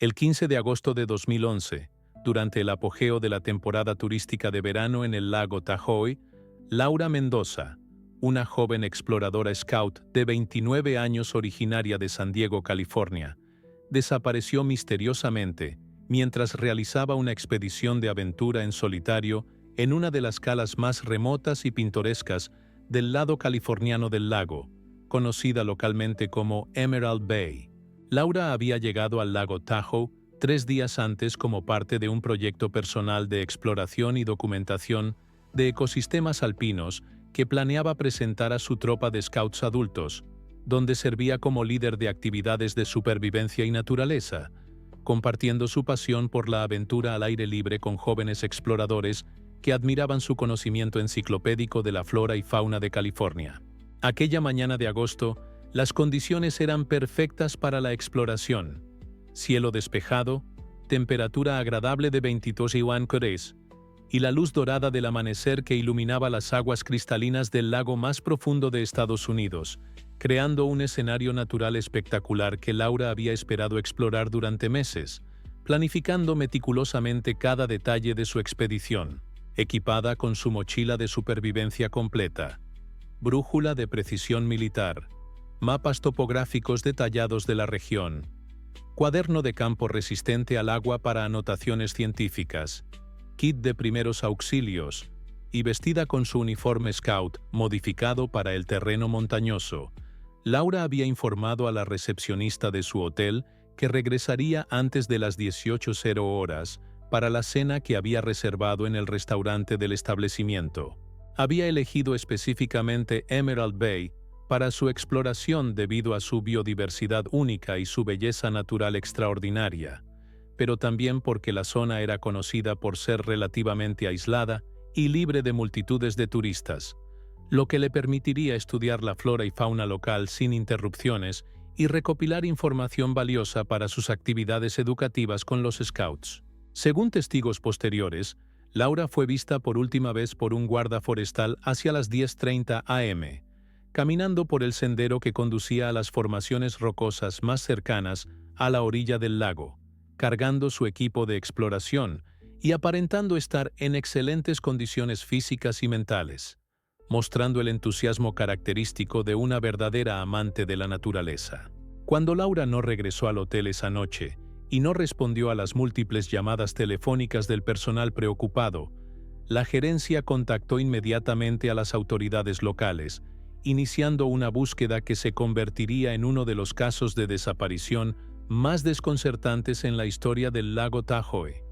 El 15 de agosto de 2011, durante el apogeo de la temporada turística de verano en el lago Tahoe, Laura Mendoza, una joven exploradora scout de 29 años originaria de San Diego, California, desapareció misteriosamente mientras realizaba una expedición de aventura en solitario en una de las calas más remotas y pintorescas del lado californiano del lago, conocida localmente como Emerald Bay. Laura había llegado al lago Tahoe 3 días antes como parte de un proyecto personal de exploración y documentación de ecosistemas alpinos que planeaba presentar a su tropa de scouts adultos, donde servía como líder de actividades de supervivencia y naturaleza, compartiendo su pasión por la aventura al aire libre con jóvenes exploradores que admiraban su conocimiento enciclopédico de la flora y fauna de California. Aquella mañana de agosto, las condiciones eran perfectas para la exploración. Cielo despejado, temperatura agradable de 22 °C, y la luz dorada del amanecer que iluminaba las aguas cristalinas del lago más profundo de Estados Unidos, creando un escenario natural espectacular que Laura había esperado explorar durante meses, planificando meticulosamente cada detalle de su expedición, equipada con su mochila de supervivencia completa, brújula de precisión militar, mapas topográficos detallados de la región, cuaderno de campo resistente al agua para anotaciones científicas, kit de primeros auxilios, y vestida con su uniforme scout modificado para el terreno montañoso, Laura había informado a la recepcionista de su hotel que regresaría antes de las 18:00 horas para la cena que había reservado en el restaurante del establecimiento. Había elegido específicamente Emerald Bay para su exploración debido a su biodiversidad única y su belleza natural extraordinaria, pero también porque la zona era conocida por ser relativamente aislada y libre de multitudes de turistas, lo que le permitiría estudiar la flora y fauna local sin interrupciones y recopilar información valiosa para sus actividades educativas con los scouts. Según testigos posteriores, Laura fue vista por última vez por un guarda forestal hacia las 10:30 am, caminando por el sendero que conducía a las formaciones rocosas más cercanas a la orilla del lago, cargando su equipo de exploración y aparentando estar en excelentes condiciones físicas y mentales, mostrando el entusiasmo característico de una verdadera amante de la naturaleza. Cuando Laura no regresó al hotel esa noche y no respondió a las múltiples llamadas telefónicas del personal preocupado, la gerencia contactó inmediatamente a las autoridades locales, iniciando una búsqueda que se convertiría en uno de los casos de desaparición más desconcertantes en la historia del lago Tahoe.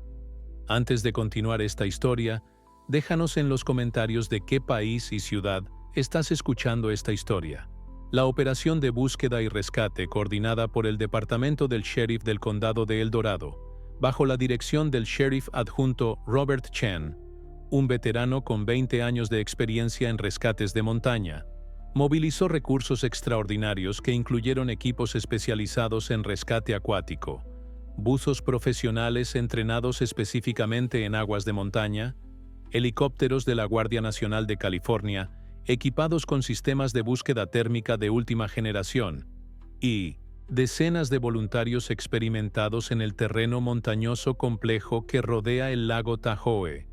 Antes de continuar esta historia, déjanos en los comentarios de qué país y ciudad estás escuchando esta historia. La operación de búsqueda y rescate coordinada por el Departamento del Sheriff del Condado de El Dorado, bajo la dirección del Sheriff adjunto Robert Chen, un veterano con 20 años de experiencia en rescates de montaña, movilizó recursos extraordinarios que incluyeron equipos especializados en rescate acuático, buzos profesionales entrenados específicamente en aguas de montaña, helicópteros de la Guardia Nacional de California, equipados con sistemas de búsqueda térmica de última generación, y decenas de voluntarios experimentados en el terreno montañoso complejo que rodea el lago Tahoe.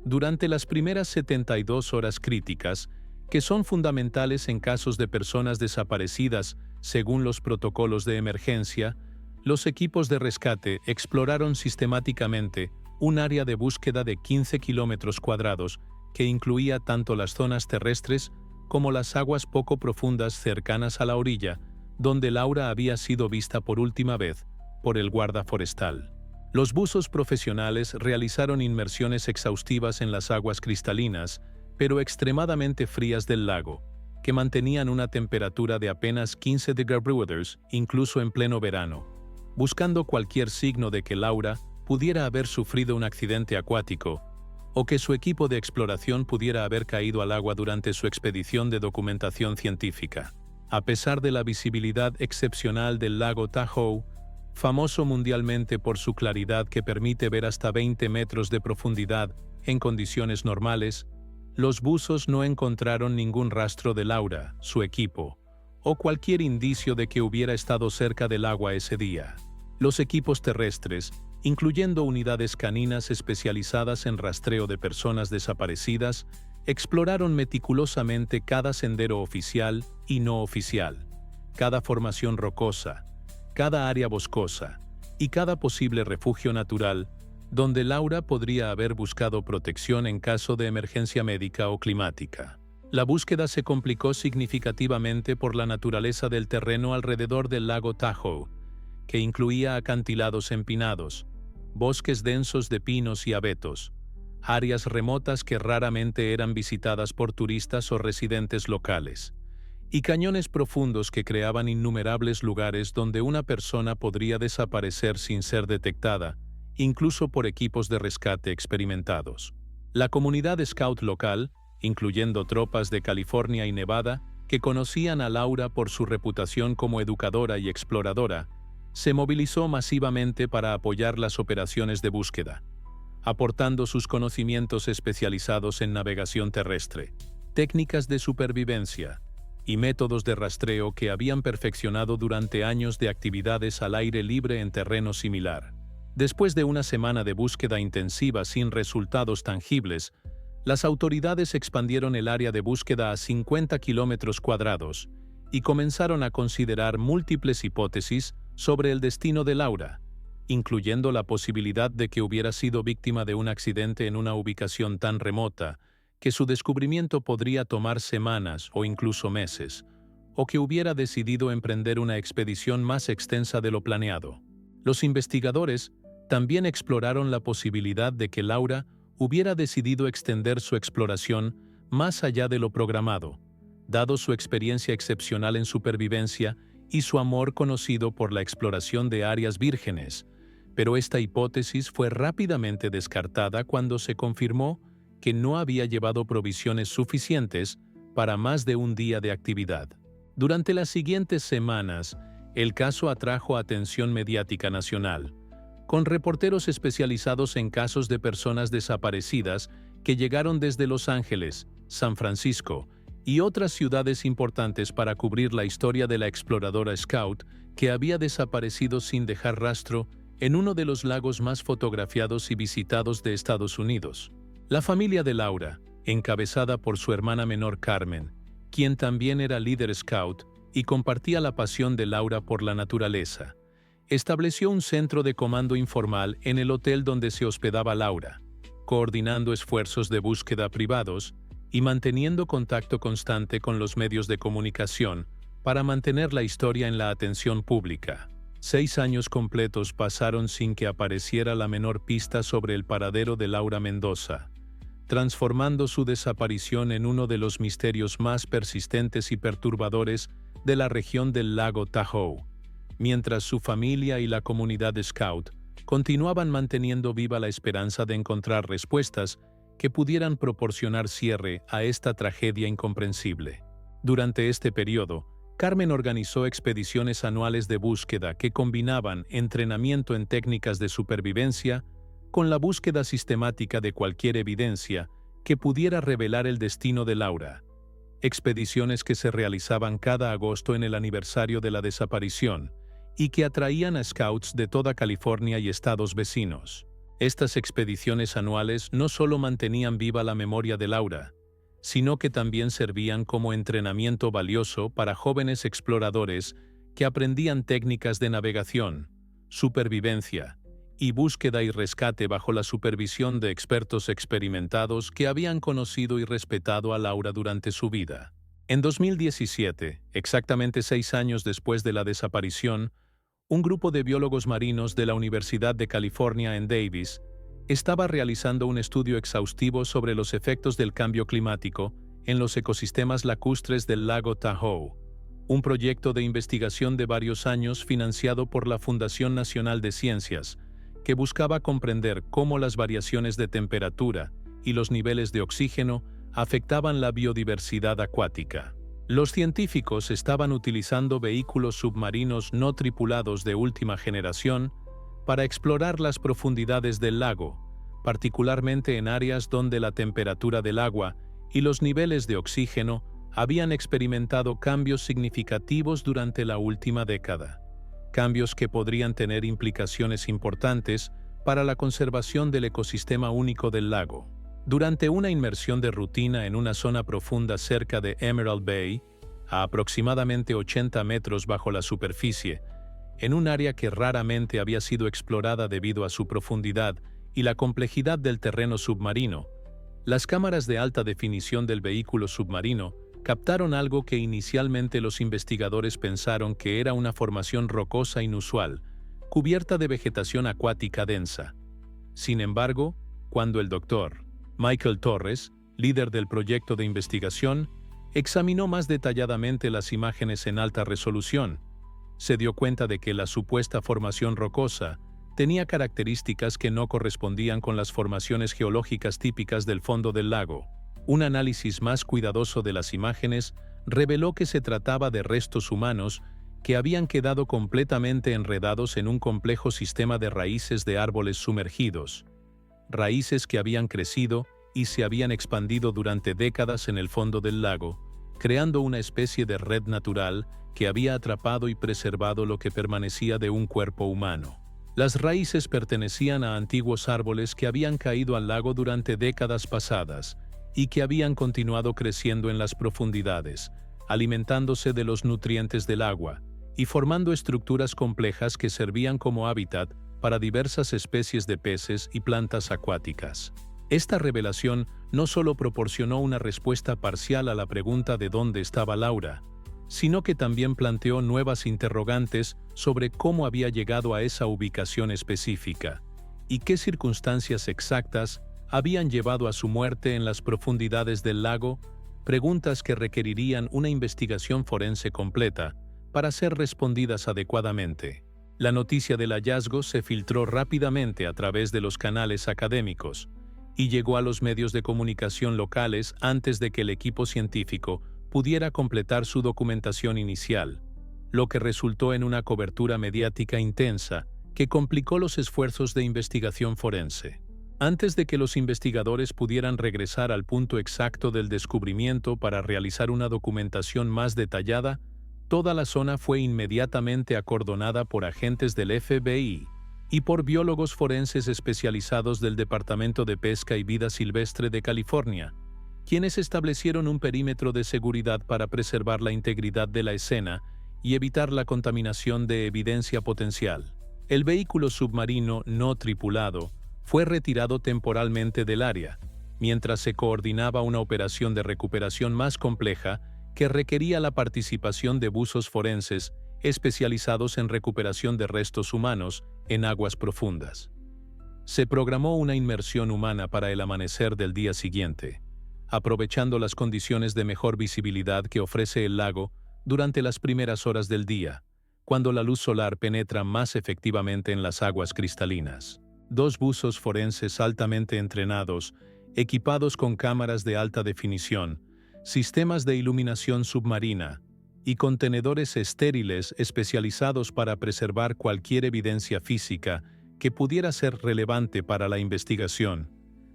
Durante las primeras 72 horas críticas, que son fundamentales en casos de personas desaparecidas según los protocolos de emergencia, los equipos de rescate exploraron sistemáticamente un área de búsqueda de 15 km² que incluía tanto las zonas terrestres como las aguas poco profundas cercanas a la orilla, donde Laura había sido vista por última vez por el guarda forestal. Los buzos profesionales realizaron inmersiones exhaustivas en las aguas cristalinas, pero extremadamente frías del lago, que mantenían una temperatura de apenas 15 °C incluso en pleno verano, buscando cualquier signo de que Laura pudiera haber sufrido un accidente acuático o que su equipo de exploración pudiera haber caído al agua durante su expedición de documentación científica. A pesar de la visibilidad excepcional del lago Tahoe, famoso mundialmente por su claridad que permite ver hasta 20 metros de profundidad en condiciones normales, los buzos no encontraron ningún rastro de Laura, su equipo, o cualquier indicio de que hubiera estado cerca del agua ese día. Los equipos terrestres, incluyendo unidades caninas especializadas en rastreo de personas desaparecidas, exploraron meticulosamente cada sendero oficial y no oficial, cada formación rocosa, cada área boscosa y cada posible refugio natural donde Laura podría haber buscado protección en caso de emergencia médica o climática. La búsqueda se complicó significativamente por la naturaleza del terreno alrededor del lago Tahoe, que incluía acantilados empinados, bosques densos de pinos y abetos, áreas remotas que raramente eran visitadas por turistas o residentes locales, y cañones profundos que creaban innumerables lugares donde una persona podría desaparecer sin ser detectada, incluso por equipos de rescate experimentados. La comunidad scout local, incluyendo tropas de California y Nevada, que conocían a Laura por su reputación como educadora y exploradora, se movilizó masivamente para apoyar las operaciones de búsqueda, aportando sus conocimientos especializados en navegación terrestre, técnicas de supervivencia y métodos de rastreo que habían perfeccionado durante años de actividades al aire libre en terreno similar. Después de una semana de búsqueda intensiva sin resultados tangibles, las autoridades expandieron el área de búsqueda a 50 kilómetros cuadrados y comenzaron a considerar múltiples hipótesis sobre el destino de Laura, incluyendo la posibilidad de que hubiera sido víctima de un accidente en una ubicación tan remota que su descubrimiento podría tomar semanas o incluso meses, o que hubiera decidido emprender una expedición más extensa de lo planeado. Los investigadores también exploraron la posibilidad de que Laura hubiera decidido extender su exploración más allá de lo programado, dado su experiencia excepcional en supervivencia y su amor conocido por la exploración de áreas vírgenes, pero esta hipótesis fue rápidamente descartada cuando se confirmó que no había llevado provisiones suficientes para más de un día de actividad. Durante las siguientes semanas, el caso atrajo atención mediática nacional, con reporteros especializados en casos de personas desaparecidas que llegaron desde Los Ángeles, San Francisco y otras ciudades importantes para cubrir la historia de la exploradora Scout que había desaparecido sin dejar rastro en uno de los lagos más fotografiados y visitados de Estados Unidos. La familia de Laura, encabezada por su hermana menor Carmen, quien también era líder Scout y compartía la pasión de Laura por la naturaleza, estableció un centro de comando informal en el hotel donde se hospedaba Laura, coordinando esfuerzos de búsqueda privados y manteniendo contacto constante con los medios de comunicación para mantener la historia en la atención pública. 6 años completos pasaron sin que apareciera la menor pista sobre el paradero de Laura Mendoza, transformando su desaparición en uno de los misterios más persistentes y perturbadores de la región del lago Tahoe, mientras su familia y la comunidad Scout continuaban manteniendo viva la esperanza de encontrar respuestas que pudieran proporcionar cierre a esta tragedia incomprensible. Durante este periodo, Carmen organizó expediciones anuales de búsqueda que combinaban entrenamiento en técnicas de supervivencia con la búsqueda sistemática de cualquier evidencia que pudiera revelar el destino de Laura. Expediciones que se realizaban cada agosto en el aniversario de la desaparición y que atraían a scouts de toda California y estados vecinos. Estas expediciones anuales no solo mantenían viva la memoria de Laura, sino que también servían como entrenamiento valioso para jóvenes exploradores que aprendían técnicas de navegación, supervivencia y búsqueda y rescate bajo la supervisión de expertos experimentados que habían conocido y respetado a Laura durante su vida. En 2017, exactamente 6 años después de la desaparición, un grupo de biólogos marinos de la Universidad de California en Davis estaba realizando un estudio exhaustivo sobre los efectos del cambio climático en los ecosistemas lacustres del lago Tahoe, un proyecto de investigación de varios años financiado por la Fundación Nacional de Ciencias, que buscaba comprender cómo las variaciones de temperatura y los niveles de oxígeno afectaban la biodiversidad acuática. Los científicos estaban utilizando vehículos submarinos no tripulados de última generación para explorar las profundidades del lago, particularmente en áreas donde la temperatura del agua y los niveles de oxígeno habían experimentado cambios significativos durante la última década. cambios que podrían tener implicaciones importantes para la conservación del ecosistema único del lago. Durante una inmersión de rutina en una zona profunda cerca de Emerald Bay, a aproximadamente 80 metros bajo la superficie, en un área que raramente había sido explorada debido a su profundidad y la complejidad del terreno submarino, las cámaras de alta definición del vehículo submarino captaron algo que inicialmente los investigadores pensaron que era una formación rocosa inusual, cubierta de vegetación acuática densa. Sin embargo, cuando el Dr. Michael Torres, líder del proyecto de investigación, examinó más detalladamente las imágenes en alta resolución, se dio cuenta de que la supuesta formación rocosa tenía características que no correspondían con las formaciones geológicas típicas del fondo del lago. Un análisis más cuidadoso de las imágenes reveló que se trataba de restos humanos que habían quedado completamente enredados en un complejo sistema de raíces de árboles sumergidos, raíces que habían crecido y se habían expandido durante décadas en el fondo del lago, creando una especie de red natural que había atrapado y preservado lo que permanecía de un cuerpo humano. Las raíces pertenecían a antiguos árboles que habían caído al lago durante décadas pasadas y que habían continuado creciendo en las profundidades, alimentándose de los nutrientes del agua y formando estructuras complejas que servían como hábitat para diversas especies de peces y plantas acuáticas. Esta revelación no solo proporcionó una respuesta parcial a la pregunta de dónde estaba Laura, sino que también planteó nuevas interrogantes sobre cómo había llegado a esa ubicación específica y qué circunstancias exactas habían llevado a su muerte en las profundidades del lago, preguntas que requerirían una investigación forense completa para ser respondidas adecuadamente. La noticia del hallazgo se filtró rápidamente a través de los canales académicos y llegó a los medios de comunicación locales antes de que el equipo científico pudiera completar su documentación inicial, lo que resultó en una cobertura mediática intensa que complicó los esfuerzos de investigación forense. Antes de que los investigadores pudieran regresar al punto exacto del descubrimiento para realizar una documentación más detallada, toda la zona fue inmediatamente acordonada por agentes del FBI y por biólogos forenses especializados del Departamento de Pesca y Vida Silvestre de California, quienes establecieron un perímetro de seguridad para preservar la integridad de la escena y evitar la contaminación de evidencia potencial. El vehículo submarino no tripulado fue retirado temporalmente del área, mientras se coordinaba una operación de recuperación más compleja que requería la participación de buzos forenses especializados en recuperación de restos humanos en aguas profundas. Se programó una inmersión humana para el amanecer del día siguiente, aprovechando las condiciones de mejor visibilidad que ofrece el lago durante las primeras horas del día, cuando la luz solar penetra más efectivamente en las aguas cristalinas. 2 buzos forenses altamente entrenados, equipados con cámaras de alta definición, sistemas de iluminación submarina y contenedores estériles especializados para preservar cualquier evidencia física que pudiera ser relevante para la investigación,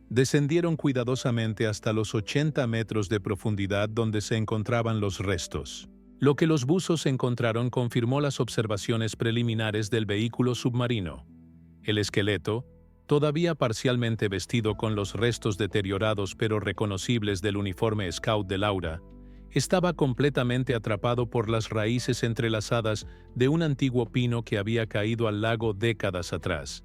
descendieron cuidadosamente hasta los 80 metros de profundidad donde se encontraban los restos. Lo que los buzos encontraron confirmó las observaciones preliminares del vehículo submarino. El esqueleto, todavía parcialmente vestido con los restos deteriorados pero reconocibles del uniforme Scout de Laura, estaba completamente atrapado por las raíces entrelazadas de un antiguo pino que había caído al lago décadas atrás,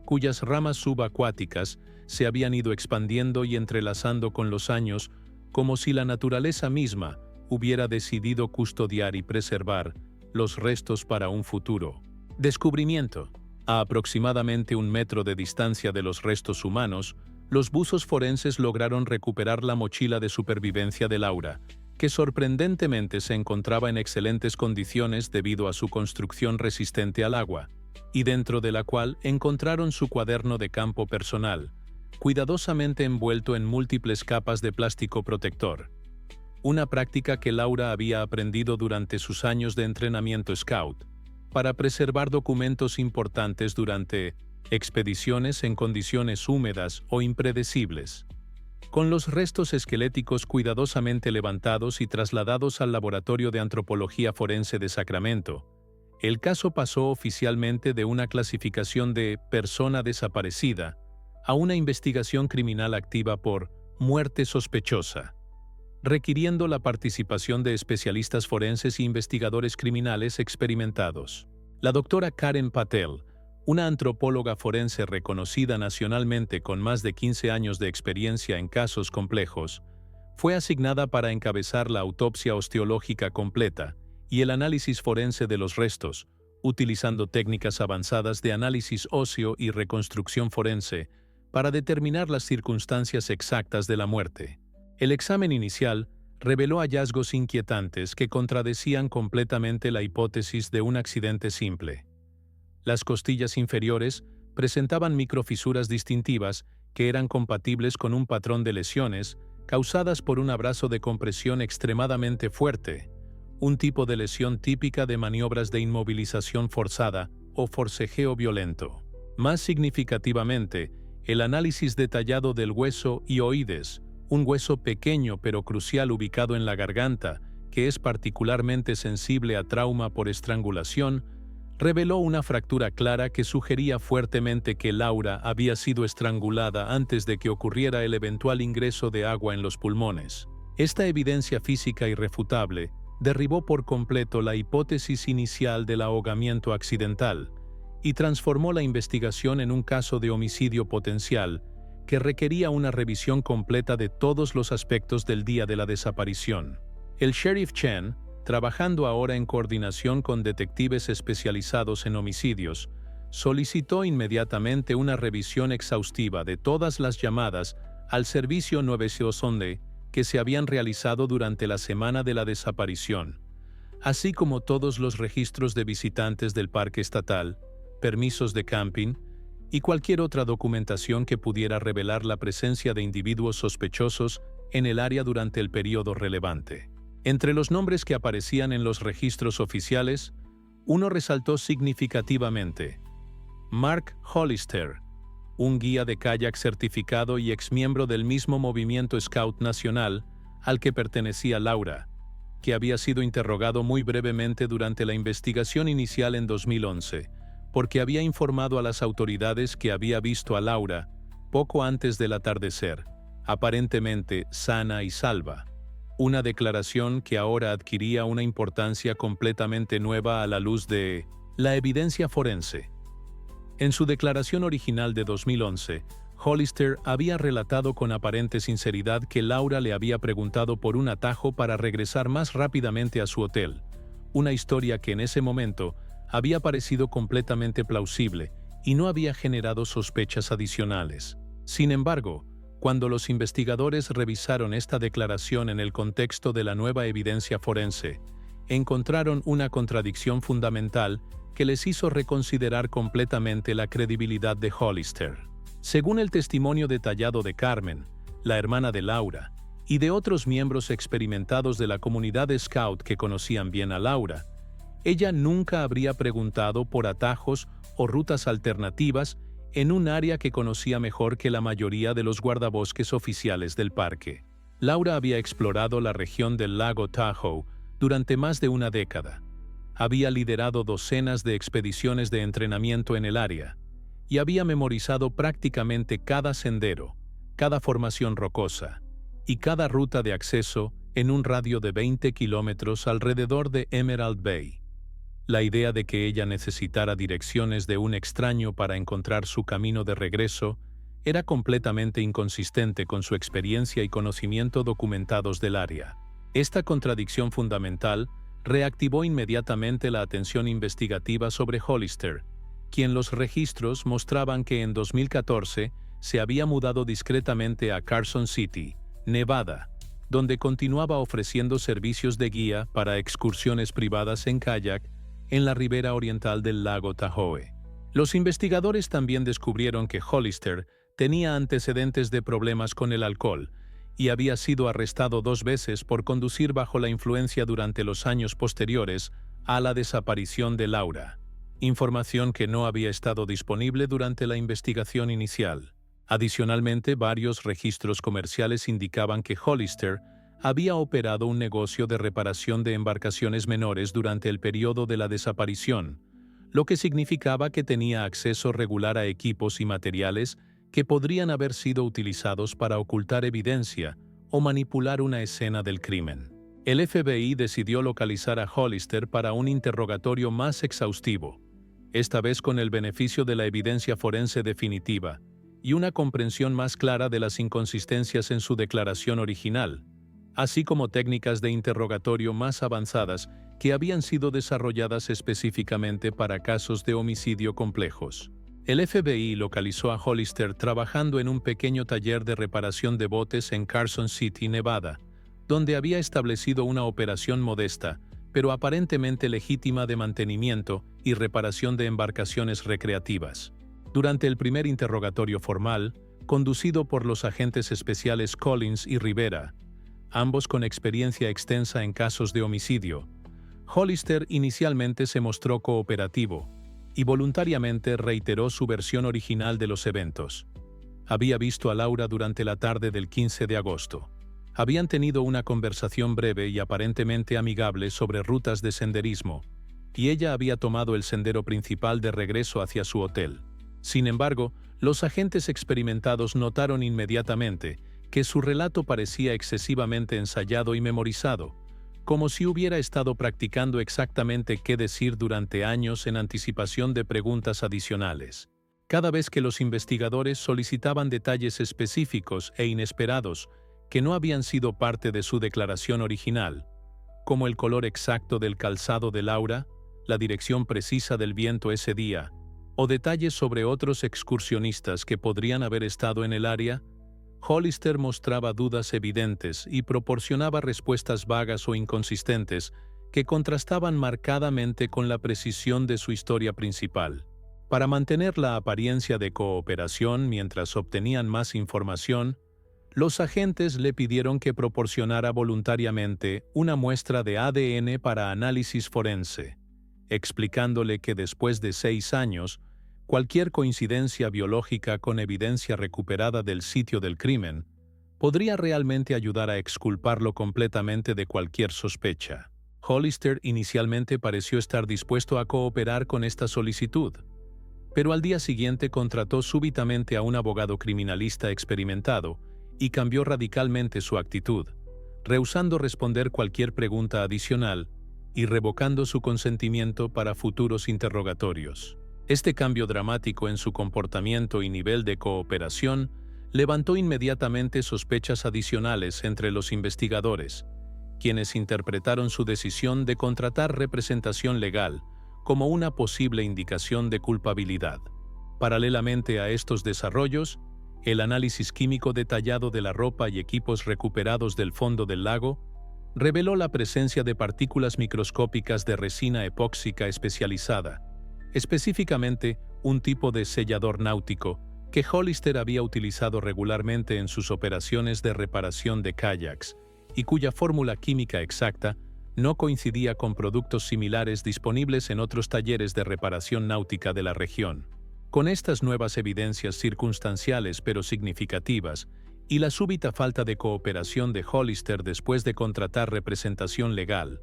cuyas ramas subacuáticas se habían ido expandiendo y entrelazando con los años como si la naturaleza misma hubiera decidido custodiar y preservar los restos para un futuro descubrimiento. A aproximadamente 1 metro de distancia de los restos humanos, los buzos forenses lograron recuperar la mochila de supervivencia de Laura, que sorprendentemente se encontraba en excelentes condiciones debido a su construcción resistente al agua, y dentro de la cual encontraron su cuaderno de campo personal, cuidadosamente envuelto en múltiples capas de plástico protector. Una práctica que Laura había aprendido durante sus años de entrenamiento Scout, para preservar documentos importantes durante expediciones en condiciones húmedas o impredecibles. Con los restos esqueléticos cuidadosamente levantados y trasladados al Laboratorio de Antropología Forense de Sacramento, El caso pasó oficialmente de una clasificación de persona desaparecida a una investigación criminal activa por muerte sospechosa, requiriendo la participación de especialistas forenses e investigadores criminales experimentados. La doctora Karen Patel, una antropóloga forense reconocida nacionalmente con más de 15 años de experiencia en casos complejos, fue asignada para encabezar la autopsia osteológica completa y el análisis forense de los restos, utilizando técnicas avanzadas de análisis óseo y reconstrucción forense para determinar las circunstancias exactas de la muerte. El examen inicial reveló hallazgos inquietantes que contradecían completamente la hipótesis de un accidente simple. Las costillas inferiores presentaban microfisuras distintivas que eran compatibles con un patrón de lesiones causadas por un abrazo de compresión extremadamente fuerte, un tipo de lesión típica de maniobras de inmovilización forzada o forcejeo violento. Más significativamente, el análisis detallado del hueso hioides, un hueso pequeño pero crucial ubicado en la garganta, que es particularmente sensible a trauma por estrangulación, reveló una fractura clara que sugería fuertemente que Laura había sido estrangulada antes de que ocurriera el eventual ingreso de agua en los pulmones. Esta evidencia física irrefutable derribó por completo la hipótesis inicial del ahogamiento accidental y transformó la investigación en un caso de homicidio potencial que requería una revisión completa de todos los aspectos del día de la desaparición. El sheriff Chen, trabajando ahora en coordinación con detectives especializados en homicidios, solicitó inmediatamente una revisión exhaustiva de todas las llamadas al servicio 911 que se habían realizado durante la semana de la desaparición, así como todos los registros de visitantes del parque estatal, permisos de camping y cualquier otra documentación que pudiera revelar la presencia de individuos sospechosos en el área durante el periodo relevante. Entre los nombres que aparecían en los registros oficiales, uno resaltó significativamente: Mark Hollister, un guía de kayak certificado y exmiembro del mismo movimiento Scout Nacional al que pertenecía Laura, que había sido interrogado muy brevemente durante la investigación inicial en 2011, porque había informado a las autoridades que había visto a Laura poco antes del atardecer, aparentemente sana y salva. Una declaración que ahora adquiría una importancia completamente nueva a la luz de la evidencia forense. En su declaración original de 2011, Hollister había relatado con aparente sinceridad que Laura le había preguntado por un atajo para regresar más rápidamente a su hotel, una historia que en ese momento había parecido completamente plausible y no había generado sospechas adicionales. Sin embargo, cuando los investigadores revisaron esta declaración en el contexto de la nueva evidencia forense, encontraron una contradicción fundamental que les hizo reconsiderar completamente la credibilidad de Hollister. Según el testimonio detallado de Carmen, la hermana de Laura, y de otros miembros experimentados de la comunidad Scout que conocían bien a Laura, ella nunca habría preguntado por atajos o rutas alternativas en un área que conocía mejor que la mayoría de los guardabosques oficiales del parque. Laura había explorado la región del lago Tahoe durante más de una década. Había liderado docenas de expediciones de entrenamiento en el área y había memorizado prácticamente cada sendero, cada formación rocosa y cada ruta de acceso en un radio de 20 kilómetros alrededor de Emerald Bay. La idea de que ella necesitara direcciones de un extraño para encontrar su camino de regreso era completamente inconsistente con su experiencia y conocimiento documentados del área. Esta contradicción fundamental reactivó inmediatamente la atención investigativa sobre Hollister, quien los registros mostraban que en 2014 se había mudado discretamente a Carson City, Nevada, donde continuaba ofreciendo servicios de guía para excursiones privadas en kayak en la ribera oriental del lago Tahoe. Los investigadores también descubrieron que Hollister tenía antecedentes de problemas con el alcohol y había sido arrestado 2 veces por conducir bajo la influencia durante los años posteriores a la desaparición de Laura, información que no había estado disponible durante la investigación inicial. Adicionalmente, varios registros comerciales indicaban que Hollister había operado un negocio de reparación de embarcaciones menores durante el periodo de la desaparición, lo que significaba que tenía acceso regular a equipos y materiales que podrían haber sido utilizados para ocultar evidencia o manipular una escena del crimen. El FBI decidió localizar a Hollister para un interrogatorio más exhaustivo, esta vez con el beneficio de la evidencia forense definitiva y una comprensión más clara de las inconsistencias en su declaración original, así como técnicas de interrogatorio más avanzadas que habían sido desarrolladas específicamente para casos de homicidio complejos. El FBI localizó a Hollister trabajando en un pequeño taller de reparación de botes en Carson City, Nevada, donde había establecido una operación modesta, pero aparentemente legítima de mantenimiento y reparación de embarcaciones recreativas. Durante el primer interrogatorio formal, conducido por los agentes especiales Collins y Rivera, ambos con experiencia extensa en casos de homicidio, Hollister inicialmente se mostró cooperativo y voluntariamente reiteró su versión original de los eventos. Había visto a Laura durante la tarde del 15 de agosto. Habían tenido una conversación breve y aparentemente amigable sobre rutas de senderismo, y ella había tomado el sendero principal de regreso hacia su hotel. Sin embargo, los agentes experimentados notaron inmediatamente que su relato parecía excesivamente ensayado y memorizado, como si hubiera estado practicando exactamente qué decir durante años en anticipación de preguntas adicionales. Cada vez que los investigadores solicitaban detalles específicos e inesperados que no habían sido parte de su declaración original, como el color exacto del calzado de Laura, la dirección precisa del viento ese día, o detalles sobre otros excursionistas que podrían haber estado en el área, Hollister mostraba dudas evidentes y proporcionaba respuestas vagas o inconsistentes que contrastaban marcadamente con la precisión de su historia principal. Para mantener la apariencia de cooperación mientras obtenían más información, los agentes le pidieron que proporcionara voluntariamente una muestra de ADN para análisis forense, explicándole que después de 6 años, cualquier coincidencia biológica con evidencia recuperada del sitio del crimen podría realmente ayudar a exculparlo completamente de cualquier sospecha. Hollister inicialmente pareció estar dispuesto a cooperar con esta solicitud, pero al día siguiente contrató súbitamente a un abogado criminalista experimentado y cambió radicalmente su actitud, rehusando responder cualquier pregunta adicional y revocando su consentimiento para futuros interrogatorios. Este cambio dramático en su comportamiento y nivel de cooperación levantó inmediatamente sospechas adicionales entre los investigadores, quienes interpretaron su decisión de contratar representación legal como una posible indicación de culpabilidad. Paralelamente a estos desarrollos, el análisis químico detallado de la ropa y equipos recuperados del fondo del lago reveló la presencia de partículas microscópicas de resina epóxica especializada, específicamente un tipo de sellador náutico que Hollister había utilizado regularmente en sus operaciones de reparación de kayaks y cuya fórmula química exacta no coincidía con productos similares disponibles en otros talleres de reparación náutica de la región. Con estas nuevas evidencias circunstanciales pero significativas y la súbita falta de cooperación de Hollister después de contratar representación legal,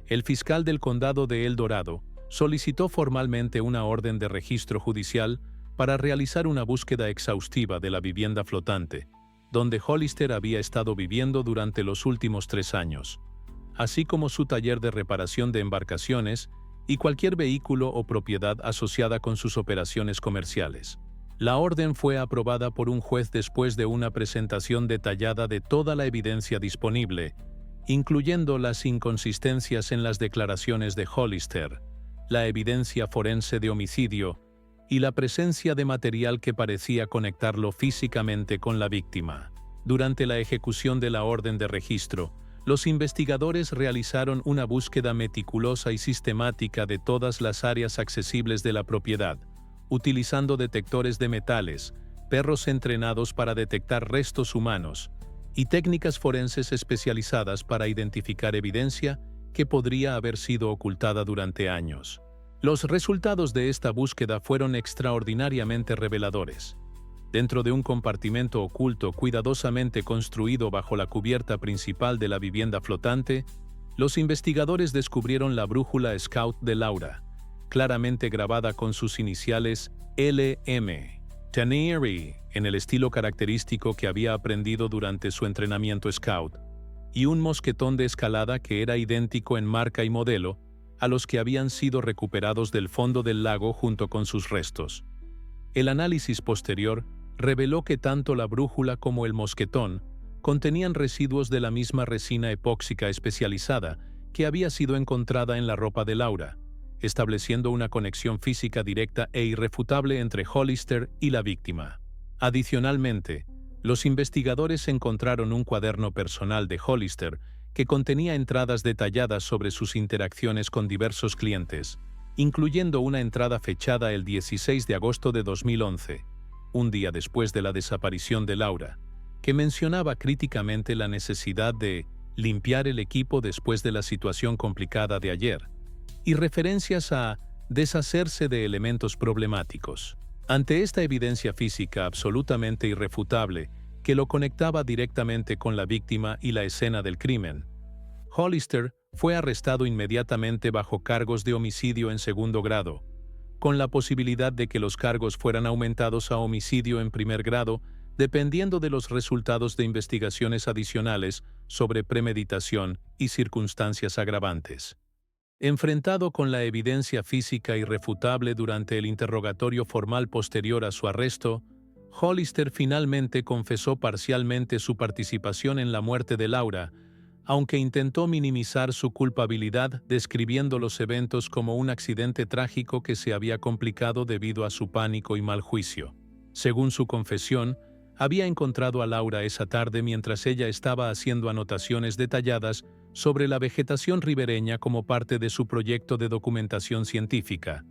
el fiscal del condado de El Dorado solicitó formalmente una orden de registro judicial para realizar una búsqueda exhaustiva de la vivienda flotante, donde Hollister había estado viviendo durante los últimos 3 años, así como su taller de reparación de embarcaciones y cualquier vehículo o propiedad asociada con sus operaciones comerciales. La orden fue aprobada por un juez después de una presentación detallada de toda la evidencia disponible, incluyendo las inconsistencias en las declaraciones de Hollister, la evidencia forense de homicidio y la presencia de material que parecía conectarlo físicamente con la víctima. Durante la ejecución de la orden de registro, los investigadores realizaron una búsqueda meticulosa y sistemática de todas las áreas accesibles de la propiedad, utilizando detectores de metales, perros entrenados para detectar restos humanos y técnicas forenses especializadas para identificar evidencia que podría haber sido ocultada durante años. Los resultados de esta búsqueda fueron extraordinariamente reveladores. Dentro de un compartimento oculto cuidadosamente construido bajo la cubierta principal de la vivienda flotante, los investigadores descubrieron la brújula Scout de Laura, claramente grabada con sus iniciales LM, Tannery, en el estilo característico que había aprendido durante su entrenamiento Scout, y un mosquetón de escalada que era idéntico en marca y modelo a los que habían sido recuperados del fondo del lago junto con sus restos. El análisis posterior reveló que tanto la brújula como el mosquetón contenían residuos de la misma resina epóxica especializada que había sido encontrada en la ropa de Laura, estableciendo una conexión física directa e irrefutable entre Hollister y la víctima. Adicionalmente, los investigadores encontraron un cuaderno personal de Hollister que contenía entradas detalladas sobre sus interacciones con diversos clientes, incluyendo una entrada fechada el 16 de agosto de 2011, un día después de la desaparición de Laura, que mencionaba críticamente la necesidad de limpiar el equipo después de la situación complicada de ayer, y referencias a deshacerse de elementos problemáticos. Ante esta evidencia física absolutamente irrefutable que lo conectaba directamente con la víctima y la escena del crimen, Hollister fue arrestado inmediatamente bajo cargos de homicidio en segundo grado, con la posibilidad de que los cargos fueran aumentados a homicidio en primer grado dependiendo de los resultados de investigaciones adicionales sobre premeditación y circunstancias agravantes. Enfrentado con la evidencia física irrefutable durante el interrogatorio formal posterior a su arresto, Hollister finalmente confesó parcialmente su participación en la muerte de Laura, aunque intentó minimizar su culpabilidad describiendo los eventos como un accidente trágico que se había complicado debido a su pánico y mal juicio. Según su confesión, había encontrado a Laura esa tarde mientras ella estaba haciendo anotaciones detalladas sobre la vegetación ribereña como parte de su proyecto de documentación científica,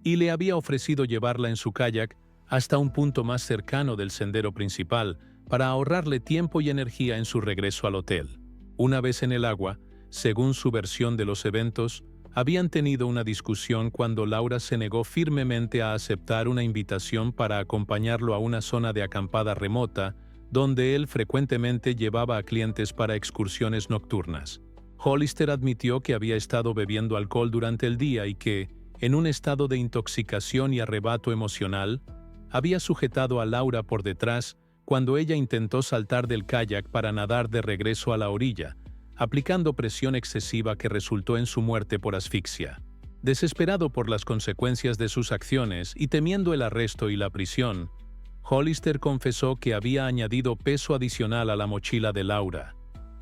y le había ofrecido llevarla en su kayak hasta un punto más cercano del sendero principal para ahorrarle tiempo y energía en su regreso al hotel. Una vez en el agua, según su versión de los eventos, habían tenido una discusión cuando Laura se negó firmemente a aceptar una invitación para acompañarlo a una zona de acampada remota, donde él frecuentemente llevaba a clientes para excursiones nocturnas. Hollister admitió que había estado bebiendo alcohol durante el día y que, en un estado de intoxicación y arrebato emocional, había sujetado a Laura por detrás cuando ella intentó saltar del kayak para nadar de regreso a la orilla, aplicando presión excesiva que resultó en su muerte por asfixia. Desesperado por las consecuencias de sus acciones y temiendo el arresto y la prisión, Hollister confesó que había añadido peso adicional a la mochila de Laura.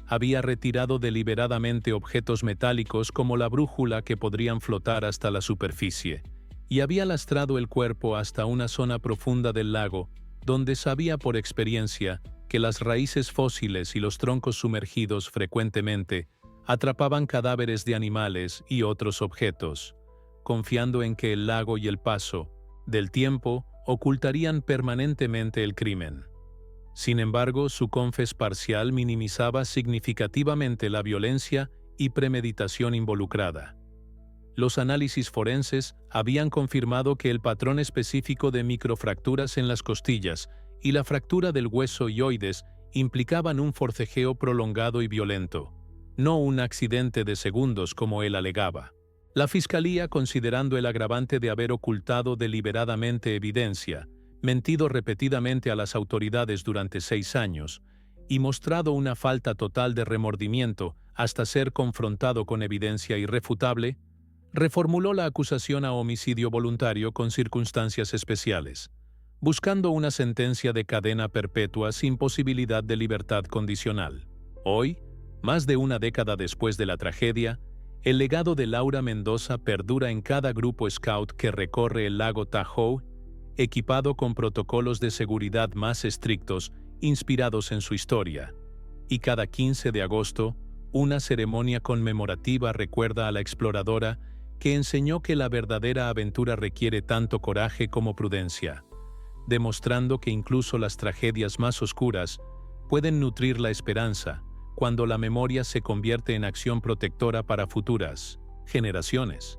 Había retirado deliberadamente objetos metálicos como la brújula que podrían flotar hasta la superficie, y había lastrado el cuerpo hasta una zona profunda del lago, donde sabía por experiencia que las raíces fósiles y los troncos sumergidos frecuentemente atrapaban cadáveres de animales y otros objetos, confiando en que el lago y el paso del tiempo ocultarían permanentemente el crimen. Sin embargo, su confes parcial minimizaba significativamente la violencia y premeditación involucrada. Los análisis forenses habían confirmado que el patrón específico de microfracturas en las costillas y la fractura del hueso hioides implicaban un forcejeo prolongado y violento, no un accidente de segundos como él alegaba. La Fiscalía, considerando el agravante de haber ocultado deliberadamente evidencia, mentido repetidamente a las autoridades durante 6 años y mostrado una falta total de remordimiento hasta ser confrontado con evidencia irrefutable, reformuló la acusación a homicidio voluntario con circunstancias especiales, buscando una sentencia de cadena perpetua sin posibilidad de libertad condicional. Hoy, más de una década después de la tragedia, el legado de Laura Mendoza perdura en cada grupo scout que recorre el lago Tahoe, equipado con protocolos de seguridad más estrictos inspirados en su historia, y cada 15 de agosto, una ceremonia conmemorativa recuerda a la exploradora que enseñó que la verdadera aventura requiere tanto coraje como prudencia, demostrando que incluso las tragedias más oscuras pueden nutrir la esperanza cuando la memoria se convierte en acción protectora para futuras generaciones.